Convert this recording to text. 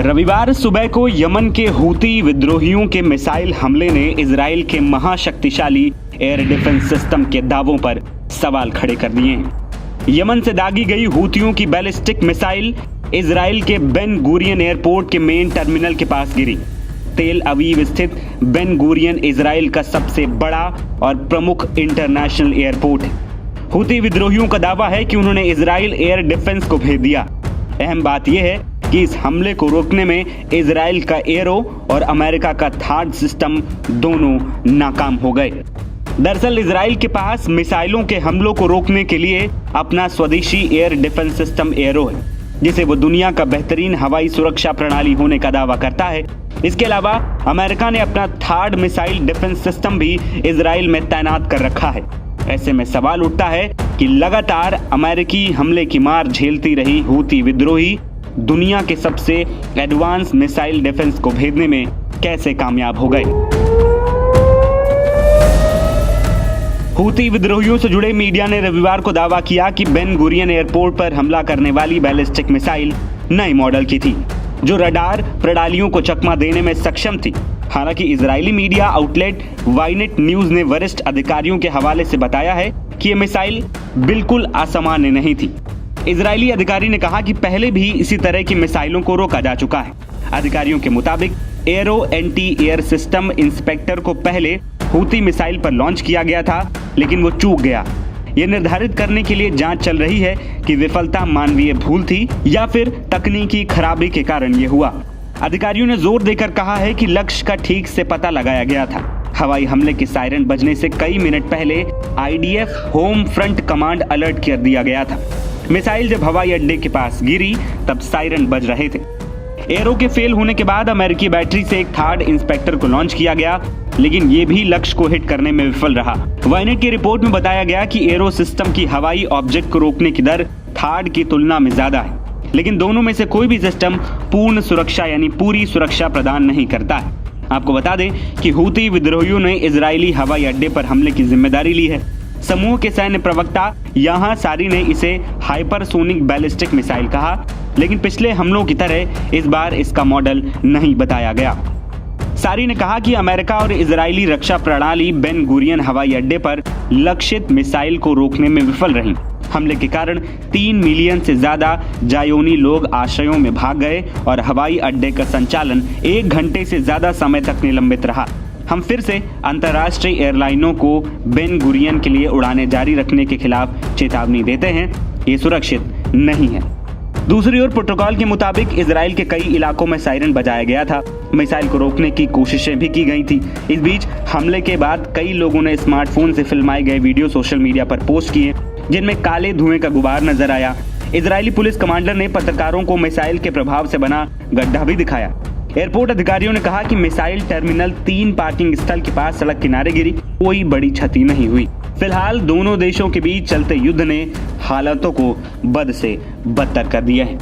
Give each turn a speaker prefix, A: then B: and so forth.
A: रविवार सुबह को यमन के हूती विद्रोहियों के मिसाइल हमले ने इजराइल के महाशक्तिशाली एयर डिफेंस सिस्टम के दावों पर सवाल खड़े कर दिए हैं। यमन से दागी गई हूतियों की बैलिस्टिक मिसाइल इजराइल के बेन गुरियन एयरपोर्ट के मेन टर्मिनल के पास गिरी। तेल अवीव स्थित बेन गुरियन इजराइल का सबसे बड़ा और प्रमुख इंटरनेशनल एयरपोर्ट है। हूती विद्रोहियों का दावा है कि उन्होंने इजराइल एयर डिफेंस को भेज दिया। अहम बात यह है कि इस हमले को रोकने में इजराइल का एरो और अमेरिका का थाड सिस्टम दोनों नाकाम हो गए। दरअसल इजराइल के पास मिसाइलों के हमलों को रोकने के लिए अपना स्वदेशी एयर डिफेंस सिस्टम एरो है, जिसे वो दुनिया का बेहतरीन हवाई सुरक्षा प्रणाली होने का दावा करता है। इसके अलावा अमेरिका ने अपना थाड मिसाइल डिफेंस सिस्टम भी इजराइल में तैनात कर रखा है। ऐसे में सवाल उठता है कि लगातार अमेरिकी हमले की मार झेलती रही हूती विद्रोही दुनिया के सबसे एडवांस मिसाइल डिफेंस को भेजने में कैसे कामयाब हो गए। हूती विद्रोहियों से जुड़े मीडिया ने रविवार को दावा किया कि बेन गुरियन एयरपोर्ट पर हमला करने वाली बैलिस्टिक मिसाइल नए मॉडल की थी, जो रडार प्रणालियों को चकमा देने में सक्षम थी। हालांकि इजरायली मीडिया आउटलेट वाइनेट न्यूज ने वरिष्ठ अधिकारियों के हवाले से बताया है कि यह मिसाइल बिल्कुल असामान्य नहीं थी। इजरायली अधिकारी ने कहा कि पहले भी इसी तरह की मिसाइलों को रोका जा चुका है। अधिकारियों के मुताबिक arrow anti air system inspector को पहले हूती मिसाइल पर लॉन्च किया गया था, लेकिन वो चूक गया। यह निर्धारित करने के लिए जांच चल रही है कि विफलता मानवीय भूल थी या फिर तकनीकी खराबी के कारण यह हुआ। अधिकारियों ने जोर देकर कहा है कि लक्ष्य का ठीक से पता लगाया गया था। हवाई हमले की सायरन बजने से कई मिनट पहले IDF home front command alert कर दिया गया था। मिसाइल जब हवाई अड्डे के पास गिरी तब सायरन बज रहे थे। एरो के फेल होने के बाद अमेरिकी बैटरी से एक थार्ड इंस्पेक्टर को लॉन्च किया गया, लेकिन ये भी लक्ष्य को हिट करने में विफल रहा। वाइनेट की रिपोर्ट में बताया गया कि एरो सिस्टम की हवाई ऑब्जेक्ट को रोकने की दर थार्ड की तुलना में ज्यादा है, लेकिन दोनों में से कोई भी सिस्टम पूर्ण सुरक्षा यानी पूरी सुरक्षा प्रदान नहीं करता है। आपको बता दें कि हूती विद्रोहियों ने इजरायली हवाई अड्डे पर हमले की जिम्मेदारी ली है। समूह के सैन्य प्रवक्ता यहाँ सारी ने इसे हाइपरसोनिक बैलिस्टिक मिसाइल कहा, लेकिन पिछले हमलों की तरह इस बार इसका मॉडल नहीं बताया गया। सारी ने कहा कि अमेरिका और इजरायली रक्षा प्रणाली बेन गुरियन हवाई अड्डे पर लक्षित मिसाइल को रोकने में विफल रही। हमले के कारण 3 मिलियन से ज्यादा जायोनी लोग आश्रयों में भाग गए और हवाई अड्डे का संचालन 1 घंटे से ज्यादा समय तक निलंबित रहा। हम फिर से अंतर्राष्ट्रीय एयरलाइनों को बेन गुरियन के लिए उड़ानें जारी रखने के खिलाफ चेतावनी देते हैं, ये सुरक्षित नहीं है। दूसरी ओर प्रोटोकॉल के मुताबिक इजराइल के कई इलाकों में सायरन बजाया गया था। मिसाइल को रोकने की कोशिशें भी की गई थी। इस बीच हमले के बाद कई लोगों ने स्मार्टफोन से फिल्माए गए वीडियो सोशल मीडिया पर पोस्ट किए, जिनमें काले धुएं का गुबार नजर आया। इजरायली पुलिस कमांडर ने पत्रकारों को मिसाइल के प्रभाव से बना गड्ढा भी दिखाया। एयरपोर्ट अधिकारियों ने कहा कि मिसाइल टर्मिनल 3 पार्किंग स्थल के पास सड़क किनारे गिरी, कोई बड़ी क्षति नहीं हुई। फिलहाल दोनों देशों के बीच चलते युद्ध ने हालातों को बद से बदतर कर दिया है।